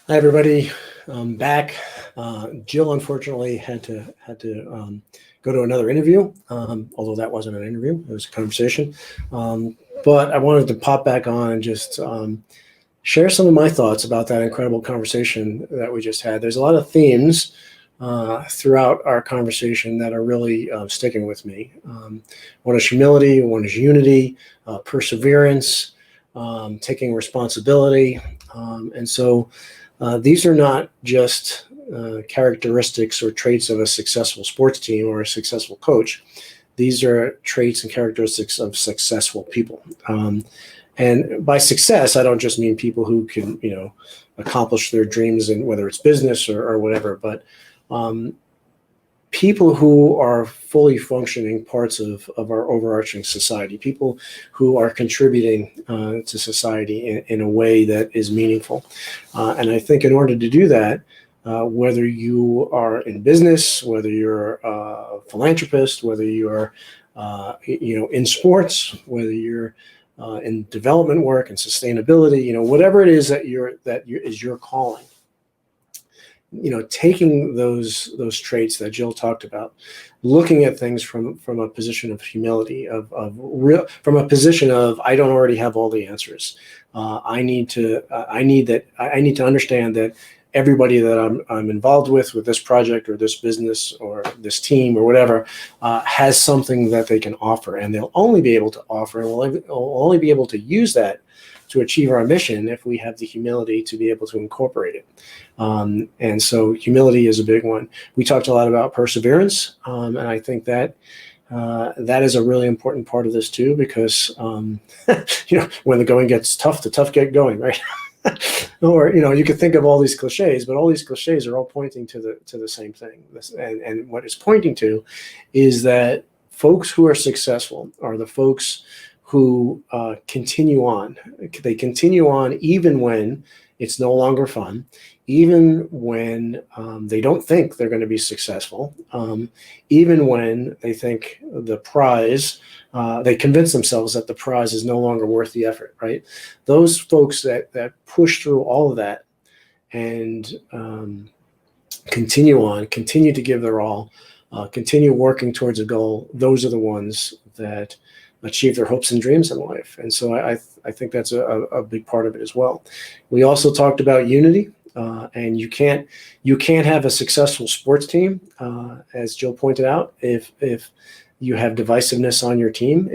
Hi, everybody. Back. Jill unfortunately had to go to another interview, although that wasn't an interview; it was a conversation. But I wanted to pop back on and just share some of my thoughts about that incredible conversation that we just had. There's a lot of themes throughout our conversation that are really sticking with me. One is humility, one is unity, perseverance, taking responsibility, and so. These are not just characteristics or traits of a successful sports team or a successful coach. These are traits and characteristics of successful people. And by success, I don't just mean people who can, accomplish their dreams in whether it's business or whatever, but people who are fully functioning parts of our overarching society, people who are contributing to society in a way that is meaningful. And I think in order to do that, whether you are in business, whether you're a philanthropist, whether you're in sports, whether you're in development work and sustainability, whatever it is that is your calling, taking those traits that Jill talked about, looking at things from a position of humility, from a position of I don't already have all the answers. I need to understand that everybody that I'm involved with this project or this business or this team or whatever has something that they can offer, and they'll only be able to offer, and we'll only be able to use that to achieve our mission if we have the humility to be able to incorporate it. And so humility is a big one. We talked a lot about perseverance, and I think that that is a really important part of this too, because when the going gets tough, the tough get going, right? Or you could think of all these cliches, but all these cliches are all pointing to the same thing. And what it's pointing to is that folks who are successful are the folks who continue on. They continue on even when it's no longer fun, even when they don't think they're going to be successful, even when they think the prize, they convince themselves that the prize is no longer worth the effort, right? Those folks that push through all of that and continue to give their all, continue working towards a goal, those are the ones that achieve their hopes and dreams in life. And so I think that's a big part of it as well. We also talked about unity, and you can't have a successful sports team, as Jill pointed out, if you have divisiveness on your team.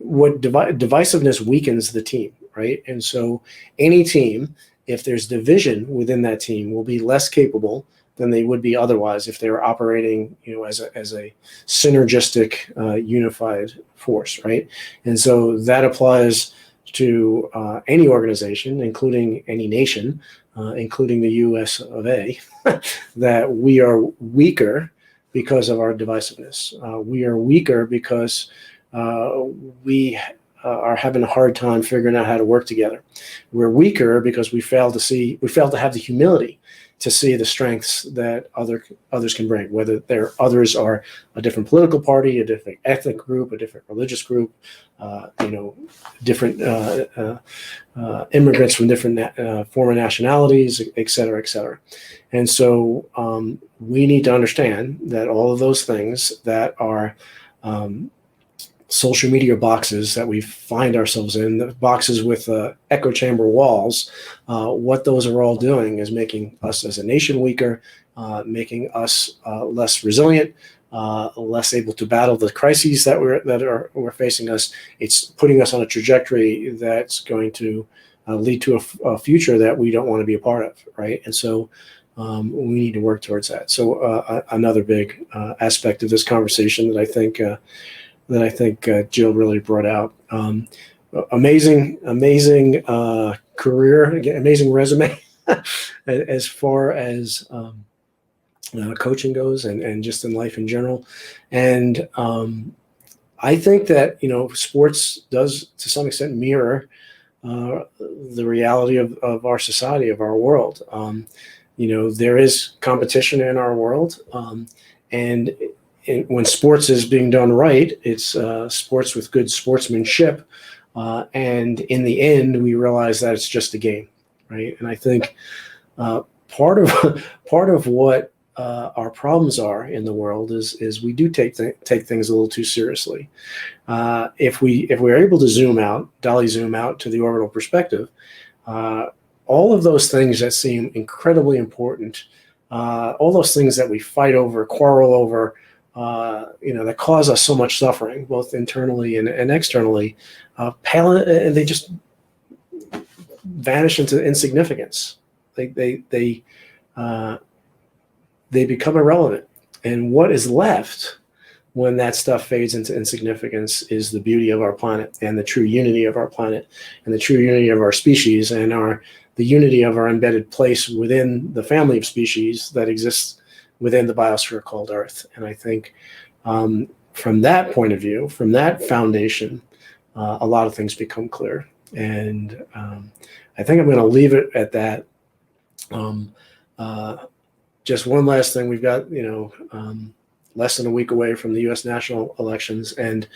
Divisiveness weakens the team, right? And so any team, if there's division within that team, will be less capable than they would be otherwise if they were operating, as a synergistic, unified force, right? And so that applies to any organization, including any nation, including the U.S. of A., that we are weaker because of our divisiveness. We are weaker because we are having a hard time figuring out how to work together. We're weaker because we fail to have the humility to see the strengths that others can bring, whether others are a different political party, a different ethnic group, a different religious group, different immigrants from different former nationalities, et cetera, et cetera. And so we need to understand that all of those things that are social media boxes that we find ourselves in, the boxes with echo chamber walls, what those are all doing is making us as a nation weaker, making us less resilient, less able to battle the crises that we're facing us. It's putting us on a trajectory that's going to lead to a future that we don't want to be a part of, right? And so we need to work towards that. So another big aspect of this conversation that I think Jill really brought out. Amazing career, again, amazing resume as far as coaching goes and just in life in general. And I think that, sports does to some extent mirror the reality of our society, of our world. There is competition in our world, and when sports is being done right, it's sports with good sportsmanship. And in the end, we realize that it's just a game, right? And I think part of part of what our problems are in the world is we do take things a little too seriously. If we're able to dolly zoom out to the orbital perspective, all of those things that seem incredibly important, all those things that we fight over, quarrel over, that cause us so much suffering, both internally and externally, they just vanish into insignificance. They become irrelevant. And what is left when that stuff fades into insignificance is the beauty of our planet and the true unity of our planet and the true unity of our species and the unity of our embedded place within the family of species that exists within the biosphere called Earth. And I think from that point of view, from that foundation, a lot of things become clear. And I think I'm going to leave it at that. Just one last thing. We've got, less than a week away from the U.S. national elections. And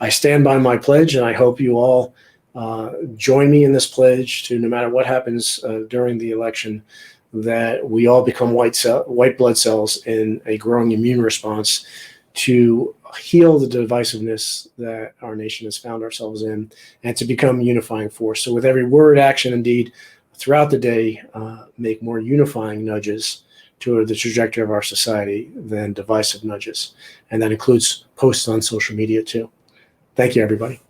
I stand by my pledge, and I hope you all join me in this pledge to, no matter what happens during the election, that we all become white blood cells in a growing immune response to heal the divisiveness that our nation has found ourselves in and to become a unifying force. So with every word, action, and deed throughout the day, make more unifying nudges toward the trajectory of our society than divisive nudges. And that includes posts on social media too. Thank you, everybody.